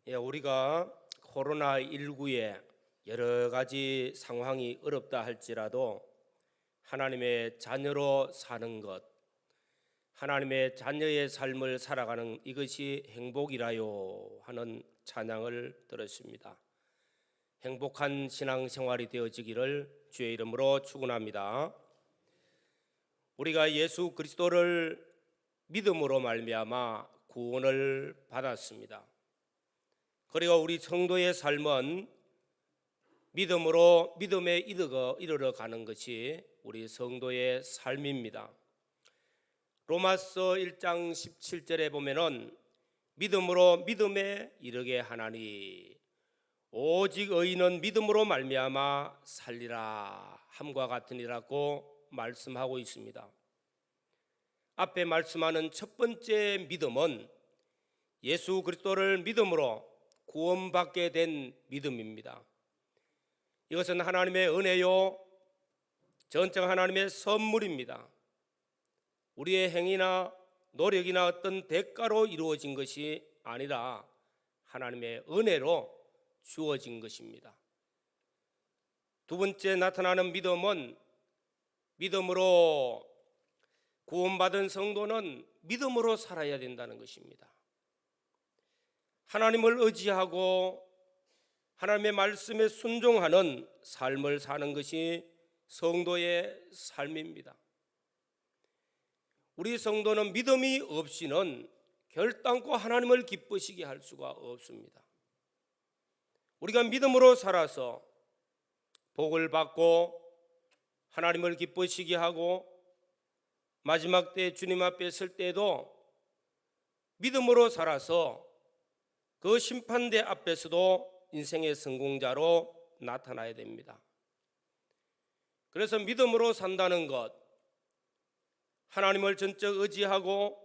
우리가 코로나19에 여러 가지 상황이 어렵다 할지라도 하나님의 자녀로 사는 것, 하나님의 자녀의 삶을 살아가는 이것이 행복이라요 하는 찬양을 들었습니다. 행복한 신앙생활이 되어지기를 주의 이름으로 축원합니다. 우리가 예수 그리스도를 믿음으로 말미암아 구원을 받았습니다. 그리고 우리 성도의 삶은 믿음으로 믿음에 이르러 가는 것이 우리 성도의 삶입니다. 로마서 1장 17절에 보면은 믿음으로 믿음에 이르게 하나니 오직 의인은 믿음으로 말미암아 살리라 함과 같으니라고 말씀하고 있습니다. 앞에 말씀하는 첫 번째 믿음은 예수 그리스도를 믿음으로 구원받게 된 믿음입니다. 이것은 하나님의 은혜요, 전적 하나님의 선물입니다. 우리의 행위나 노력이나 어떤 대가로 이루어진 것이 아니라 하나님의 은혜로 주어진 것입니다. 두 번째 나타나는 믿음은 믿음으로 구원받은 성도는 믿음으로 살아야 된다는 것입니다. 하나님을 의지하고 하나님의 말씀에 순종하는 삶을 사는 것이 성도의 삶입니다. 우리 성도는 믿음이 없이는 결단코 하나님을 기쁘시게 할 수가 없습니다. 우리가 믿음으로 살아서 복을 받고 하나님을 기쁘시게 하고 마지막 때 주님 앞에 설 때에도 믿음으로 살아서 그 심판대 앞에서도 인생의 성공자로 나타나야 됩니다. 그래서 믿음으로 산다는 것, 하나님을 전적 의지하고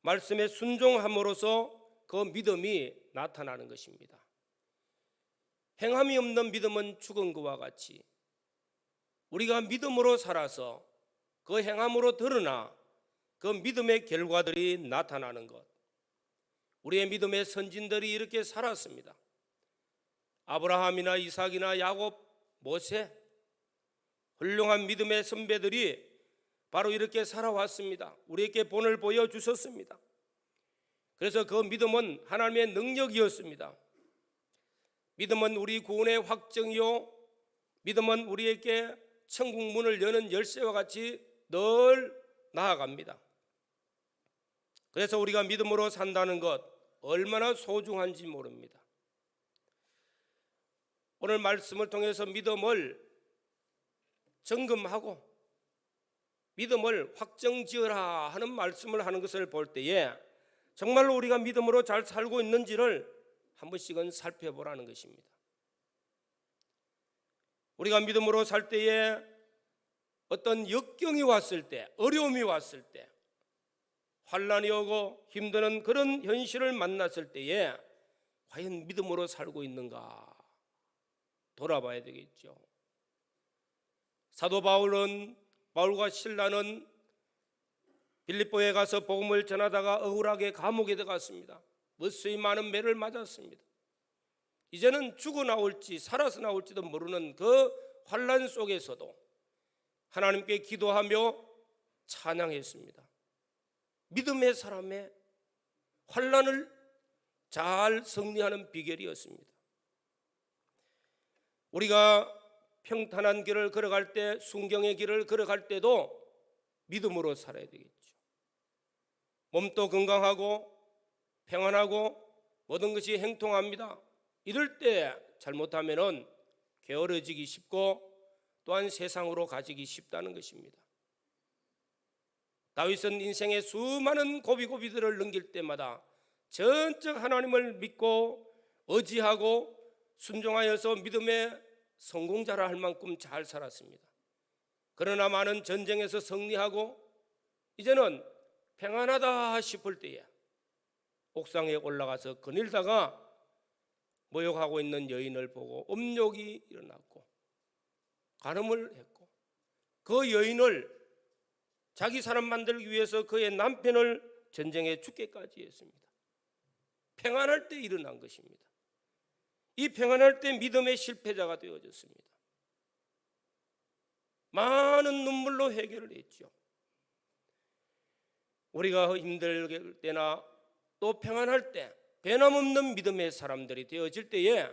말씀에 순종함으로써 그 믿음이 나타나는 것입니다. 행함이 없는 믿음은 죽은 것과 같이 우리가 믿음으로 살아서 그 행함으로 드러나 그 믿음의 결과들이 나타나는 것, 우리의 믿음의 선진들이 이렇게 살았습니다. 아브라함이나 이삭이나 야곱, 모세, 훌륭한 믿음의 선배들이 바로 이렇게 살아왔습니다. 우리에게 본을 보여주셨습니다. 그래서 그 믿음은 하나님의 능력이었습니다. 믿음은 우리 구원의 확정이요, 믿음은 우리에게 천국 문을 여는 열쇠와 같이 늘 나아갑니다. 그래서 우리가 믿음으로 산다는 것 얼마나 소중한지 모릅니다. 오늘 말씀을 통해서 믿음을 점검하고 믿음을 확정지어라 하는 말씀을 하는 것을 볼 때에 정말로 우리가 믿음으로 잘 살고 있는지를 한 번씩은 살펴보라는 것입니다. 우리가 믿음으로 살 때에 어떤 역경이 왔을 때, 어려움이 왔을 때, 환난이 오고 힘드는 그런 현실을 만났을 때에 과연 믿음으로 살고 있는가 돌아봐야 되겠죠. 사도 바울과 실라는 빌립보에 가서 복음을 전하다가 억울하게 감옥에 들어갔습니다. 무수히 많은 매를 맞았습니다. 이제는 죽어 나올지 살아서 나올지도 모르는 그 환난 속에서도 하나님께 기도하며 찬양했습니다. 믿음의 사람의 환난을 잘 승리하는 비결이었습니다. 우리가 평탄한 길을 걸어갈 때, 순경의 길을 걸어갈 때도 믿음으로 살아야 되겠죠. 몸도 건강하고 평안하고 모든 것이 행통합니다. 이럴 때 잘못하면은 게으러지기 쉽고 또한 세상으로 가지기 쉽다는 것입니다. 다윗은 인생의 수많은 고비고비들을 넘길 때마다 전적 하나님을 믿고 의지하고 순종하여서 믿음의 성공자라 할 만큼 잘 살았습니다. 그러나 많은 전쟁에서 승리하고 이제는 평안하다 싶을 때에 옥상에 올라가서 거닐다가 모욕하고 있는 여인을 보고 음욕이 일어났고 간음을 했고 그 여인을 자기 사람 만들기 위해서 그의 남편을 전쟁에 죽게까지 했습니다. 평안할 때 일어난 것입니다. 이 평안할 때 믿음의 실패자가 되어졌습니다. 많은 눈물로 해결을 했죠. 우리가 힘들 때나 또 평안할 때 변함없는 믿음의 사람들이 되어질 때에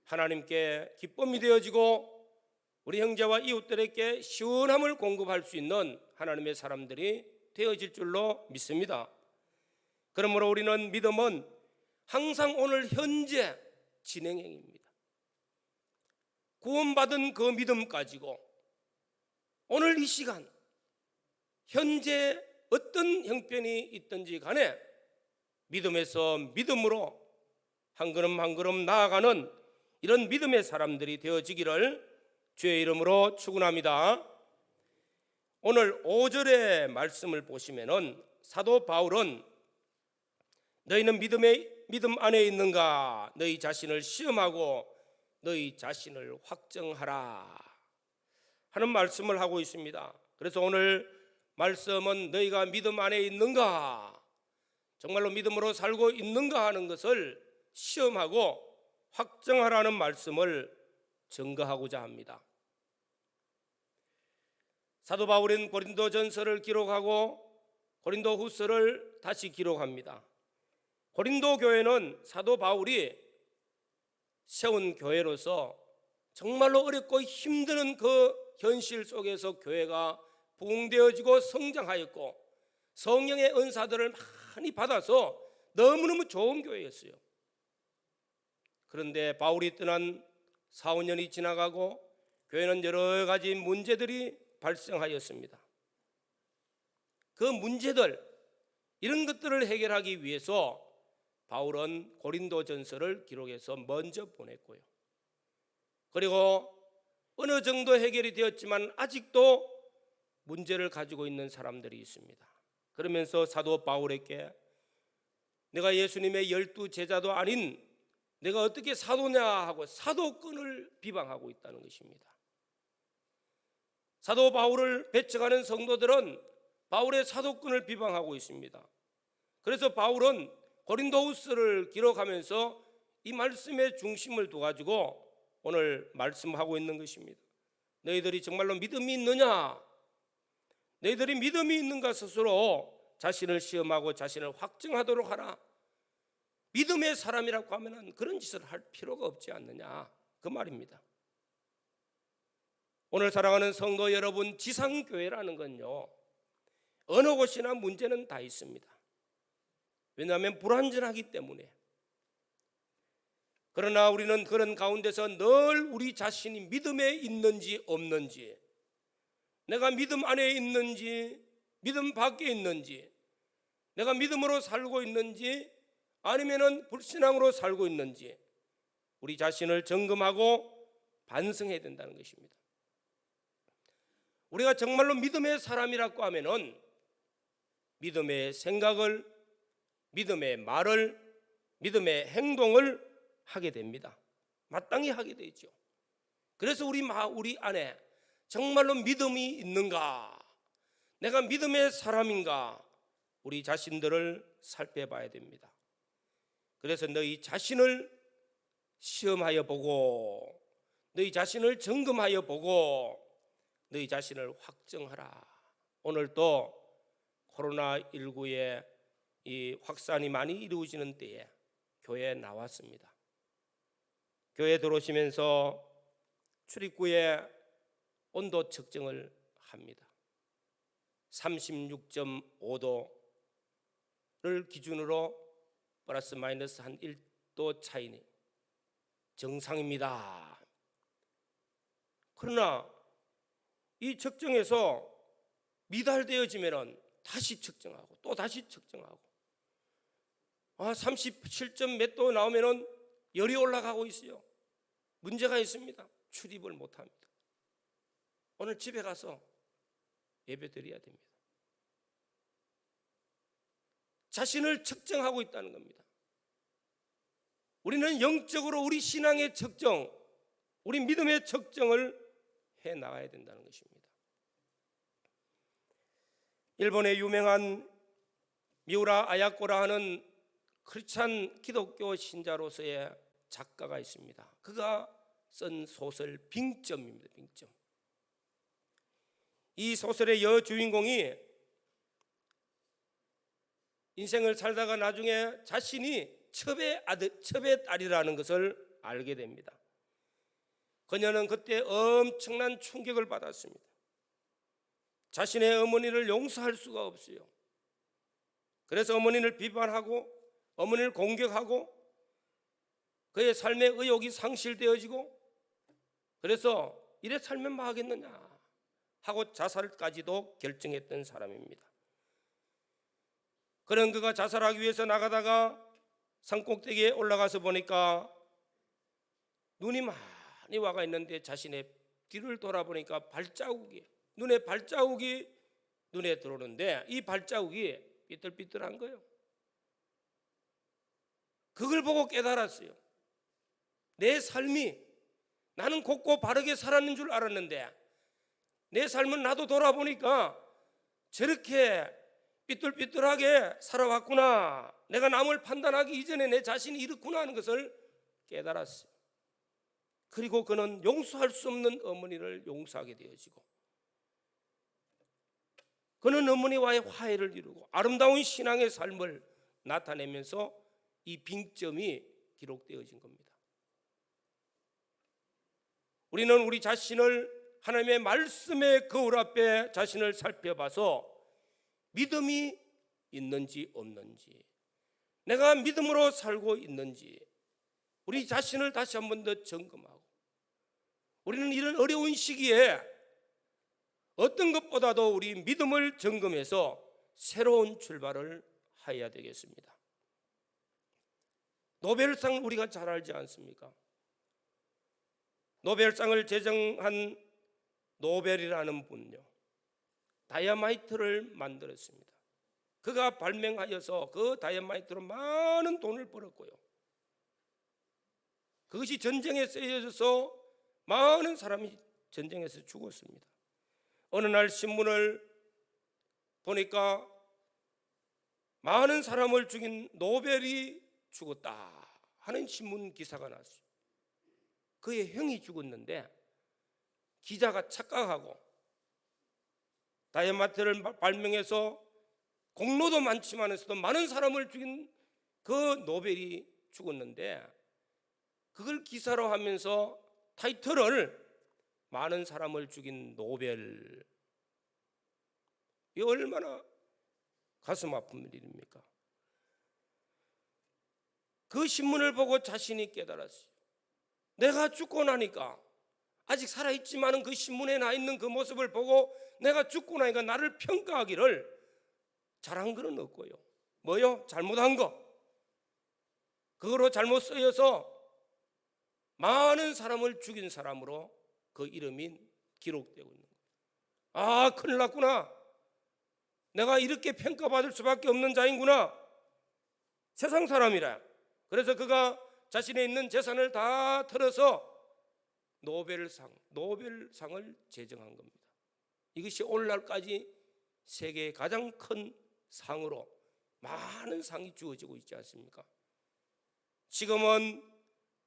하나님께 기쁨이 되어지고 우리 형제와 이웃들에게 시원함을 공급할 수 있는 하나님의 사람들이 되어질 줄로 믿습니다. 그러므로 우리는 믿음은 항상 오늘 현재 진행형입니다. 구원받은 그 믿음 가지고 오늘 이 시간 현재 어떤 형편이 있든지 간에 믿음에서 믿음으로 한 걸음 한 걸음 나아가는 이런 믿음의 사람들이 되어지기를 주의 이름으로 축원합니다. 오늘 5절의 말씀을 보시면은 사도 바울은 너희는 믿음 안에 있는가? 너희 자신을 시험하고 너희 자신을 확정하라 하는 말씀을 하고 있습니다. 그래서 오늘 말씀은 너희가 믿음 안에 있는가? 정말로 믿음으로 살고 있는가 하는 것을 시험하고 확정하라는 말씀을 증거하고자 합니다. 사도 바울은 고린도전서를 기록하고 고린도후서를 다시 기록합니다. 고린도 교회는 사도 바울이 세운 교회로서 정말로 어렵고 힘든 그 현실 속에서 교회가 부흥되어지고 성장하였고 성령의 은사들을 많이 받아서 너무너무 좋은 교회였어요. 그런데 바울이 떠난 4, 5년이 지나가고 교회는 여러 가지 문제들이 발생하였습니다. 그 문제들, 이런 것들을 해결하기 위해서 바울은 고린도전서를 기록해서 먼저 보냈고요. 그리고 어느 정도 해결이 되었지만 아직도 문제를 가지고 있는 사람들이 있습니다. 그러면서 사도 바울에게 내가 예수님의 12 제자도 아닌 내가 어떻게 사도냐 하고 사도권을 비방하고 있다는 것입니다. 사도 바울을 배척하는 성도들은 바울의 사도권을 비방하고 있습니다. 그래서 바울은 고린도후서를 기록하면서 이 말씀의 중심을 두가지고 오늘 말씀하고 있는 것입니다. 너희들이 정말로 믿음이 있느냐? 너희들이 믿음이 있는가 스스로 자신을 시험하고 자신을 확증하도록 하라. 믿음의 사람이라고 하면 그런 짓을 할 필요가 없지 않느냐, 그 말입니다. 오늘 사랑하는 성도 여러분, 지상교회라는 건요 어느 곳이나 문제는 다 있습니다. 왜냐하면 불완전하기 때문에. 그러나 우리는 그런 가운데서 늘 우리 자신이 믿음에 있는지 없는지, 내가 믿음 안에 있는지 믿음 밖에 있는지, 내가 믿음으로 살고 있는지 아니면은 불신앙으로 살고 있는지 우리 자신을 점검하고 반성해야 된다는 것입니다. 우리가 정말로 믿음의 사람이라고 하면은 믿음의 생각을, 믿음의 말을, 믿음의 행동을 하게 됩니다. 마땅히 하게 되죠. 그래서 우리 안에 정말로 믿음이 있는가, 내가 믿음의 사람인가, 우리 자신들을 살펴봐야 됩니다. 그래서 너희 자신을 시험하여 보고 너희 자신을 점검하여 보고 너희 자신을 확정하라. 오늘 또 코로나19의 이 확산이 많이 이루어지는 때에 교회에 나왔습니다. 교회에 들어오시면서 출입구에 온도 측정을 합니다. 36.5도를 기준으로 플러스 마이너스 한 1도 차이니 정상입니다. 그러나 이 측정에서 미달되어지면 다시 측정하고 또 다시 측정하고 37점 몇 도 나오면 열이 올라가고 있어요. 문제가 있습니다. 출입을 못합니다. 오늘 집에 가서 예배 드려야 됩니다. 자신을 측정하고 있다는 겁니다. 우리는 영적으로 우리 신앙의 측정, 우리 믿음의 측정을 해 나가야 된다는 것입니다. 일본의 유명한 미우라 아야코라 하는 크리스찬 기독교 신자로서의 작가가 있습니다. 그가 쓴 소설 빙점입니다. 빙점. 이 소설의 여주인공이 인생을 살다가 나중에 자신이 첩의 딸이라는 것을 알게 됩니다. 그녀는 그때 엄청난 충격을 받았습니다. 자신의 어머니를 용서할 수가 없어요. 그래서 어머니를 비판하고 어머니를 공격하고 그의 삶의 의욕이 상실되어지고, 그래서 이래 살면 뭐 하겠느냐 하고 자살까지도 결정했던 사람입니다. 그런 그가 자살하기 위해서 나가다가 산꼭대기에 올라가서 보니까 눈이 많이 와가 있는데 자신의 뒤를 돌아보니까 발자국이 눈에 들어오는데 이 발자국이 삐뚤삐뚤한 거예요. 그걸 보고 깨달았어요. 내 삶이, 나는 곱고 바르게 살았는 줄 알았는데 내 삶은 나도 돌아보니까 저렇게 삐뚤삐뚤하게 살아왔구나, 내가 남을 판단하기 이전에 내 자신이 이렇구나 하는 것을 깨달았어요. 그리고 그는 용서할 수 없는 어머니를 용서하게 되어지고, 그는 어머니와의 화해를 이루고 아름다운 신앙의 삶을 나타내면서 이 빙점이 기록되어진 겁니다. 우리는 우리 자신을 하나님의 말씀의 거울 앞에 자신을 살펴봐서 믿음이 있는지 없는지, 내가 믿음으로 살고 있는지 우리 자신을 다시 한 번 더 점검하고, 우리는 이런 어려운 시기에 어떤 것보다도 우리 믿음을 점검해서 새로운 출발을 해야 되겠습니다. 노벨상 우리가 잘 알지 않습니까? 노벨상을 제정한 노벨이라는 분요, 다이아마이트를 만들었습니다. 그가 발명하여서 그 다이아마이트로 많은 돈을 벌었고요, 그것이 전쟁에 쓰여져서 많은 사람이 전쟁에서 죽었습니다. 어느 날 신문을 보니까 많은 사람을 죽인 노벨이 죽었다 하는 신문 기사가 났어요. 그의 형이 죽었는데 기자가 착각하고 다이아마이트를 발명해서 공로도 많지만서도 많은 사람을 죽인 그 노벨이 죽었는데, 그걸 기사로 하면서 타이틀을 많은 사람을 죽인 노벨, 이 얼마나 가슴 아픈 일입니까? 그 신문을 보고 자신이 깨달았어요. 내가 죽고 나니까, 아직 살아있지만은 그 신문에 나 있는 그 모습을 보고 내가 죽고 나니까 나를 평가하기를 잘한 거는 없고요, 뭐요? 잘못한 거, 그거로 잘못 쓰여서 많은 사람을 죽인 사람으로 그 이름이 기록되고 있는 거예요. 아, 큰일 났구나, 내가 이렇게 평가받을 수밖에 없는 자인구나, 세상 사람이라. 그래서 그가 자신의 있는 재산을 다 털어서 노벨상을 제정한 겁니다. 이것이 오늘날까지 세계의 가장 큰 상으로 많은 상이 주어지고 있지 않습니까? 지금은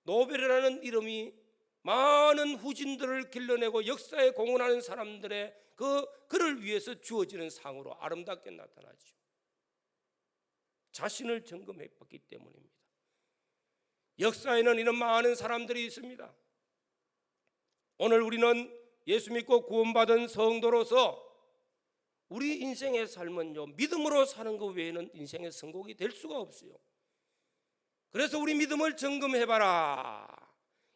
노벨이라는 이름이 많은 후진들을 길러내고 역사에 공헌하는 사람들의 그를 위해서 주어지는 상으로 아름답게 나타나죠. 자신을 점검해 봤기 때문입니다. 역사에는 이런 많은 사람들이 있습니다. 오늘 우리는 예수 믿고 구원받은 성도로서 우리 인생의 삶은요, 믿음으로 사는 것 외에는 인생의 성공이 될 수가 없어요. 그래서 우리 믿음을 점검해봐라.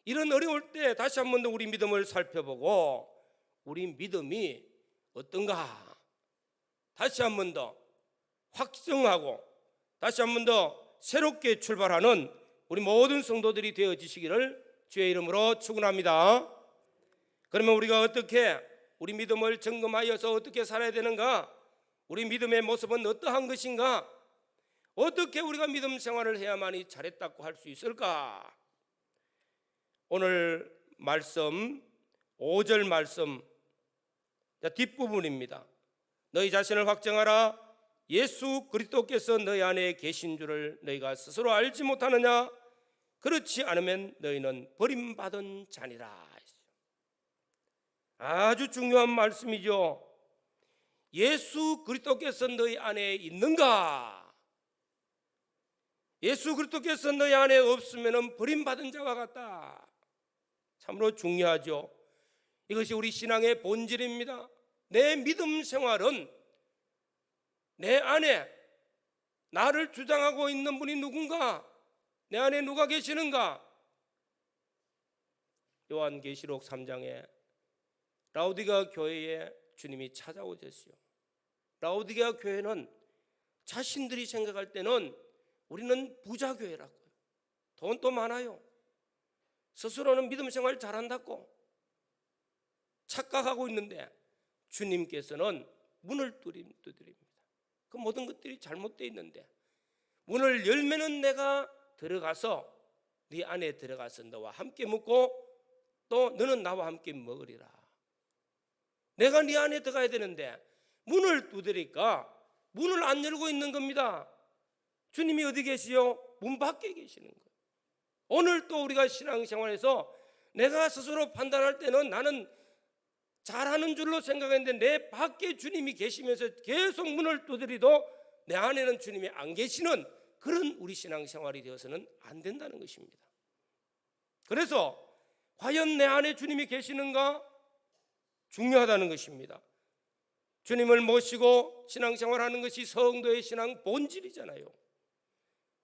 이런 어려울 때 다시 한 번 더 우리 믿음을 살펴보고 우리 믿음이 어떤가 다시 한 번 더 확정하고 다시 한 번 더 새롭게 출발하는 우리 모든 성도들이 되어지시기를 주의 이름으로 축원합니다. 그러면 우리가 어떻게 우리 믿음을 점검하여서 어떻게 살아야 되는가? 우리 믿음의 모습은 어떠한 것인가? 어떻게 우리가 믿음 생활을 해야만이 잘했다고 할 수 있을까? 오늘 말씀 5절 말씀 뒷부분입니다. 너희 자신을 확정하라. 예수 그리스도께서 너희 안에 계신 줄을 너희가 스스로 알지 못하느냐? 그렇지 않으면 너희는 버림받은 자니라. 아주 중요한 말씀이죠. 예수 그리스도께서 너희 안에 있는가? 예수 그리스도께서 너희 안에 없으면 버림받은 자와 같다. 참으로 중요하죠. 이것이 우리 신앙의 본질입니다. 내 믿음 생활은 내 안에 나를 주장하고 있는 분이 누군가? 내 안에 누가 계시는가? 요한계시록 3장에 라오디게아 교회에 주님이 찾아오셨어요. 라오디게아 교회는 자신들이 생각할 때는 우리는 부자 교회라고요. 돈도 많아요. 스스로는 믿음 생활 잘한다고 착각하고 있는데 주님께서는 문을 두드립니다. 그 모든 것들이 잘못되어 있는데 문을 열면은 내가 들어가서 네 안에 들어가서 너와 함께 먹고 또 너는 나와 함께 먹으리라. 내가 네 안에 들어가야 되는데 문을 두드리니까 문을 안 열고 있는 겁니다. 주님이 어디 계시요? 문 밖에 계시는 거예요. 오늘 또 우리가 신앙생활에서 내가 스스로 판단할 때는 나는 잘하는 줄로 생각했는데 내 밖에 주님이 계시면서 계속 문을 두드리도 내 안에는 주님이 안 계시는 그런 우리 신앙생활이 되어서는 안 된다는 것입니다. 그래서 과연 내 안에 주님이 계시는가? 중요하다는 것입니다. 주님을 모시고 신앙생활하는 것이 성도의 신앙 본질이잖아요.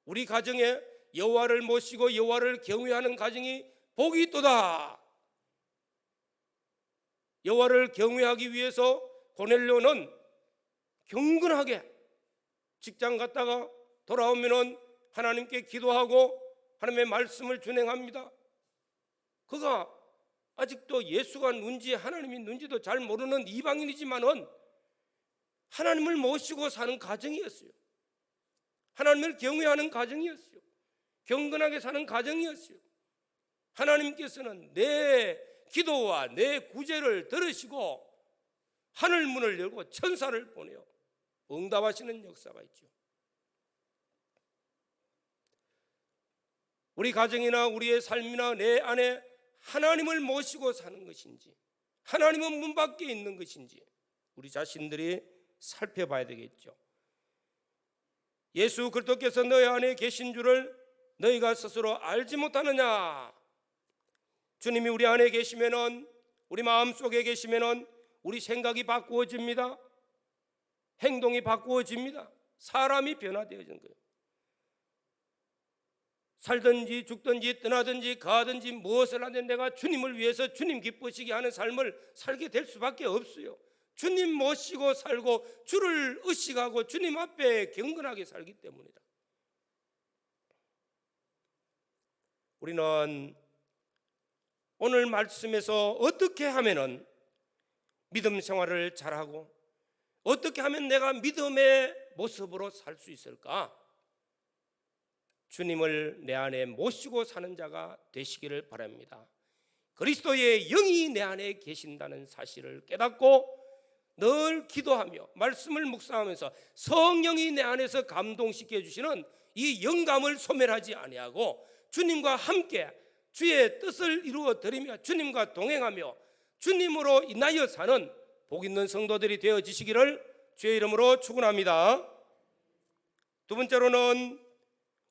우리 가정에 여호와를 모시고 여호와를 경외하는 가정이 복이 있도다. 여호와를 경외하기 위해서 고넬료는 경건하게 직장 갔다가 돌아오면은 하나님께 기도하고 하나님의 말씀을 준행합니다. 그가 아직도 예수가 누군지 하나님이 누군지도 잘 모르는 이방인이지만은 하나님을 모시고 사는 가정이었어요. 하나님을 경외하는 가정이었어요. 경건하게 사는 가정이었어요. 하나님께서는 내 기도와 내 구제를 들으시고 하늘 문을 열고 천사를 보내어 응답하시는 역사가 있죠. 우리 가정이나 우리의 삶이나 내 안에 하나님을 모시고 사는 것인지 하나님은 문 밖에 있는 것인지 우리 자신들이 살펴봐야 되겠죠. 예수 그리스도께서 너희 안에 계신 줄을 너희가 스스로 알지 못하느냐? 주님이 우리 안에 계시면은 우리 마음속에 계시면은 우리 생각이 바꾸어집니다. 행동이 바꾸어집니다. 사람이 변화되어지는 거예요. 살든지 죽든지 떠나든지 가든지 무엇을 하든 내가 주님을 위해서 주님 기쁘시게 하는 삶을 살게 될 수밖에 없어요. 주님 모시고 살고 주를 의식하고 주님 앞에 경건하게 살기 때문이다. 우리는 오늘 말씀에서 어떻게 하면은 믿음 생활을 잘하고 어떻게 하면 내가 믿음의 모습으로 살 수 있을까? 주님을 내 안에 모시고 사는 자가 되시기를 바랍니다. 그리스도의 영이 내 안에 계신다는 사실을 깨닫고 늘 기도하며 말씀을 묵상하면서 성령이 내 안에서 감동시켜 주시는 이 영감을 소멸하지 아니하고 주님과 함께 주의 뜻을 이루어 드리며 주님과 동행하며 주님으로 인하여 사는 복 있는 성도들이 되어지시기를 주의 이름으로 축원합니다. 두 번째로는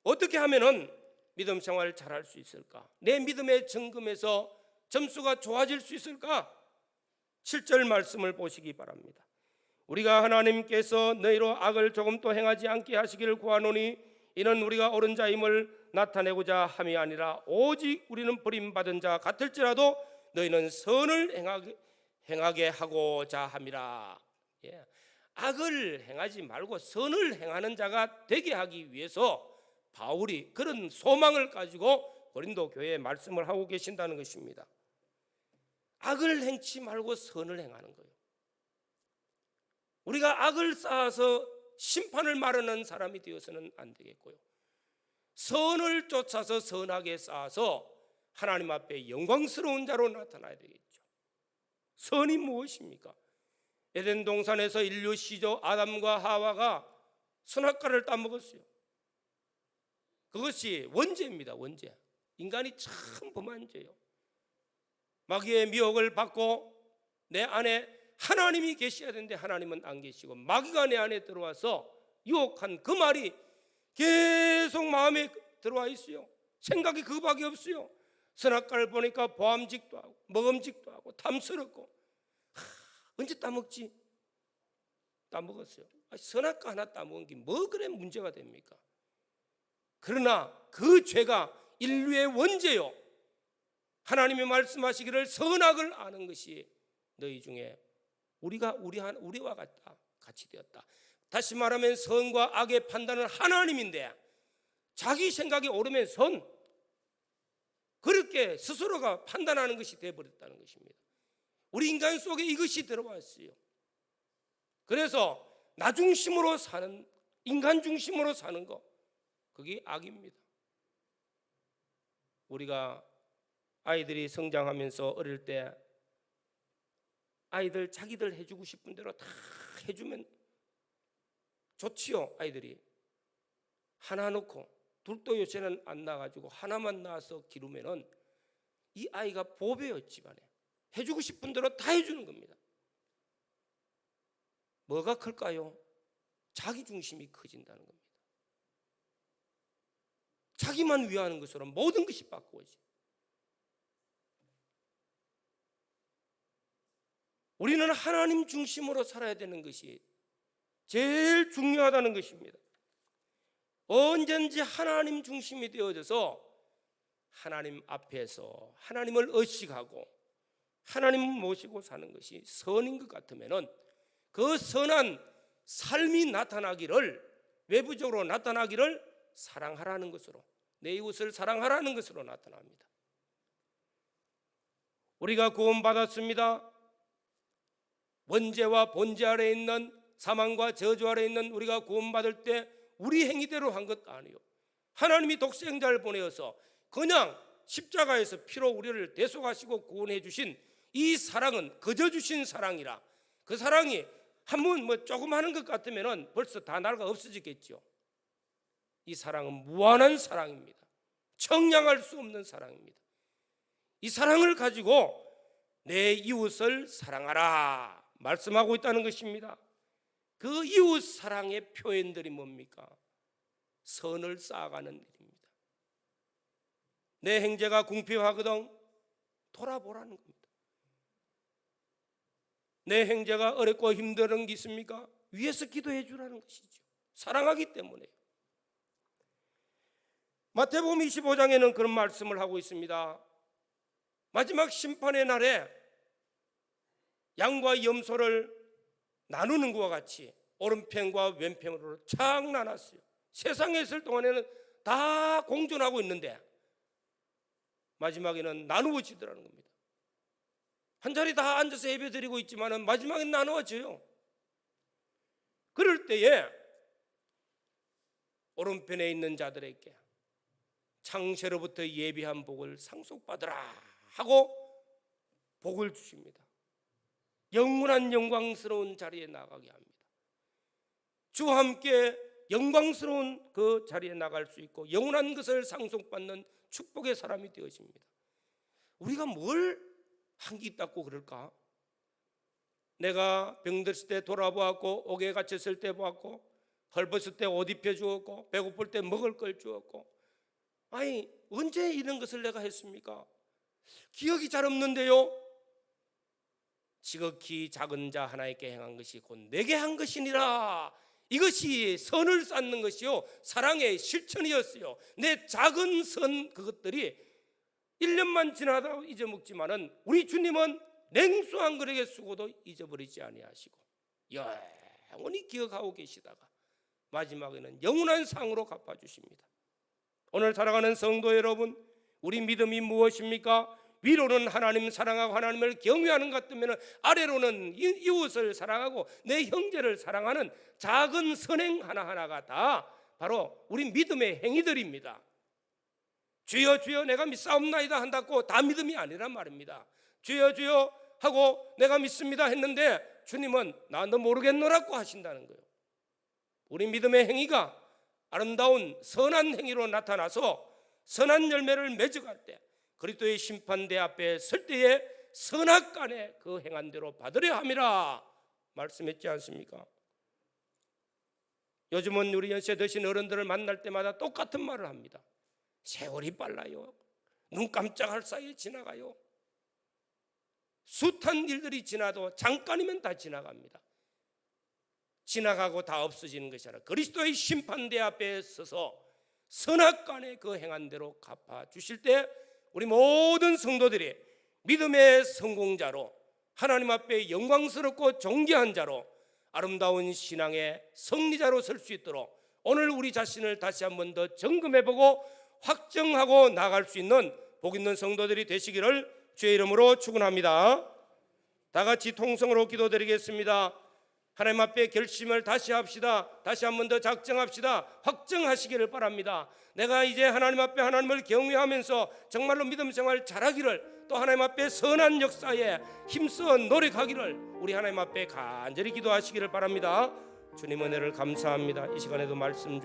어떻게 하면은 믿음 생활을 잘할 수 있을까? 내 믿음의 점검에서 점수가 좋아질 수 있을까? 7절 말씀을 보시기 바랍니다. 우리가 하나님께서 너희로 악을 조금도 행하지 않게 하시기를 구하노니 이는 우리가 옳은 자임을 나타내고자 함이 아니라 오직 우리는 버림받은 자 같을지라도 너희는 선을 행하게 하고자 함이라. 악을 행하지 말고 선을 행하는 자가 되게 하기 위해서 바울이 그런 소망을 가지고 고린도 교회에 말씀을 하고 계신다는 것입니다. 악을 행치 말고 선을 행하는 거예요. 우리가 악을 쌓아서 심판을 마련한 사람이 되어서는 안 되겠고요. 선을 쫓아서 선하게 쌓아서 하나님 앞에 영광스러운 자로 나타나야 되겠죠. 선이 무엇입니까? 에덴 동산에서 인류 시조 아담과 하와가 선악과를 따먹었어요. 그것이 원죄입니다. 원죄. 인간이 참 범한 죄요. 마귀의 미혹을 받고 내 안에 하나님이 계셔야 되는데 하나님은 안 계시고 마귀가 내 안에 들어와서 유혹한 그 말이 계속 마음에 들어와 있어요. 생각이 그거밖에 없어요. 선악과를 보니까 보암직도 하고 먹음직도 하고 탐스럽고 언제 따먹지? 따먹었어요. 선악과 하나 따먹은 게 뭐 그래 문제가 됩니까? 그러나 그 죄가 인류의 원죄요. 하나님이 말씀하시기를 선악을 아는 것이 너희 중에 우리와 같이 되었다. 다시 말하면 선과 악의 판단은 하나님인데 자기 생각이 옳으면 선, 그렇게 스스로가 판단하는 것이 되어버렸다는 것입니다. 우리 인간 속에 이것이 들어왔어요. 그래서 나 중심으로 사는, 인간 중심으로 사는 거, 그게 악입니다. 우리가 아이들이 성장하면서 어릴 때 아이들 자기들 해주고 싶은 대로 다 해주면 좋지요. 아이들이 하나 놓고 둘도 요새는 안 나가지고 하나만 낳아서 기르면은 이 아이가 보배요. 집안에 해주고 싶은 대로 다 해주는 겁니다. 뭐가 클까요? 자기 중심이 커진다는 겁니다. 자기만 위하는 것으로 모든 것이 바꾸어져요. 우리는 하나님 중심으로 살아야 되는 것이 제일 중요하다는 것입니다. 언제든지 하나님 중심이 되어져서 하나님 앞에서 하나님을 의식하고 하나님 모시고 사는 것이 선인 것 같으면은 그 선한 삶이 나타나기를, 외부적으로 나타나기를 사랑하라는 것으로, 내 이웃을 사랑하라는 것으로 나타납니다. 우리가 구원받았습니다. 원죄와 본죄 아래 있는, 사망과 저주 아래 있는 우리가 구원받을 때 우리 행위대로 한 것 아니요. 하나님이 독생자를 보내어서 그냥 십자가에서 피로 우리를 대속하시고 구원해 주신 이 사랑은 그저 주신 사랑이라. 그 사랑이 한번 조금 하는 것 같으면 벌써 다 날가 없어지겠죠. 이 사랑은 무한한 사랑입니다. 청량할 수 없는 사랑입니다. 이 사랑을 가지고 내 이웃을 사랑하라 말씀하고 있다는 것입니다. 그 이웃 사랑의 표현들이 뭡니까? 선을 쌓아가는 일입니다. 내 행제가 궁핍하거든 돌아보라는 겁니다. 내 행제가 어렵고 힘든 게 있습니까? 위에서 기도해 주라는 것이죠. 사랑하기 때문에. 마태복음 25장에는 그런 말씀을 하고 있습니다. 마지막 심판의 날에 양과 염소를 나누는 것과 같이 오른편과 왼편으로 착 나눴어요. 세상에 있을 동안에는 다 공존하고 있는데 마지막에는 나누어지더라는 겁니다. 한 자리 다 앉아서 예배 드리고 있지만 마지막엔 나누어져요. 그럴 때에 오른편에 있는 자들에게 창세로부터 예비한 복을 상속받으라 하고 복을 주십니다. 영원한 영광스러운 자리에 나가게 합니다. 주와 함께 영광스러운 그 자리에 나갈 수 있고 영원한 것을 상속받는 축복의 사람이 되어집니다. 우리가 뭘 한 게 있다고 그럴까? 내가 병들었을 때 돌아보았고, 옥에 갇혔을 때 보았고, 헐벗을 때 옷 입혀 주었고, 배고플 때 먹을 걸 주었고, 아니 언제 이런 것을 내가 했습니까? 기억이 잘 없는데요. 지극히 작은 자 하나에게 행한 것이 곧 내게 한 것이니라. 이것이 선을 쌓는 것이요 사랑의 실천이었어요. 내 작은 선 그것들이 1년만 지나도 잊어먹지만은 우리 주님은 냉수 한 그릇에 쓰고도 잊어버리지 아니하시고 영원히 기억하고 계시다가 마지막에는 영원한 상으로 갚아주십니다. 오늘 살아가는 성도 여러분, 우리 믿음이 무엇입니까? 위로는 하나님 사랑하고 하나님을 경외하는 것 같으면 아래로는 이웃을 사랑하고 내 형제를 사랑하는 작은 선행 하나하나가 다 바로 우리 믿음의 행위들입니다. 주여 주여 내가 믿사옵나이다 한다고 다 믿음이 아니란 말입니다. 주여 주여 하고 내가 믿습니다 했는데 주님은 나 너 모르겠노라고 하신다는 거예요. 우리 믿음의 행위가 아름다운 선한 행위로 나타나서 선한 열매를 맺어갈 때, 그리스도의 심판대 앞에 설 때에 선악간에 그 행한 대로 받으려 함이라 말씀했지 않습니까? 요즘은 우리 연세 드신 어른들을 만날 때마다 똑같은 말을 합니다. 세월이 빨라요. 눈 깜짝할 사이에 지나가요. 숱한 일들이 지나도 잠깐이면 다 지나갑니다. 지나가고 다 없어지는 것이 아니라 그리스도의 심판대 앞에 서서 선악간에 그 행한 대로 갚아주실 때 우리 모든 성도들이 믿음의 성공자로, 하나님 앞에 영광스럽고 존귀한 자로, 아름다운 신앙의 승리자로 설 수 있도록 오늘 우리 자신을 다시 한번 더 점검해보고 확정하고 나아갈 수 있는 복 있는 성도들이 되시기를 주의 이름으로 축원합니다. 다 같이 통성으로 기도드리겠습니다. 하나님 앞에 결심을 다시 합시다. 다시 한번 더 작정합시다. 확정하시기를 바랍니다. 내가 이제 하나님 앞에 하나님을 경외하면서 정말로 믿음 생활 잘하기를, 또 하나님 앞에 선한 역사에 힘써 노력하기를 우리 하나님 앞에 간절히 기도하시기를 바랍니다. 주님 은혜를 감사합니다. 이 시간에도 말씀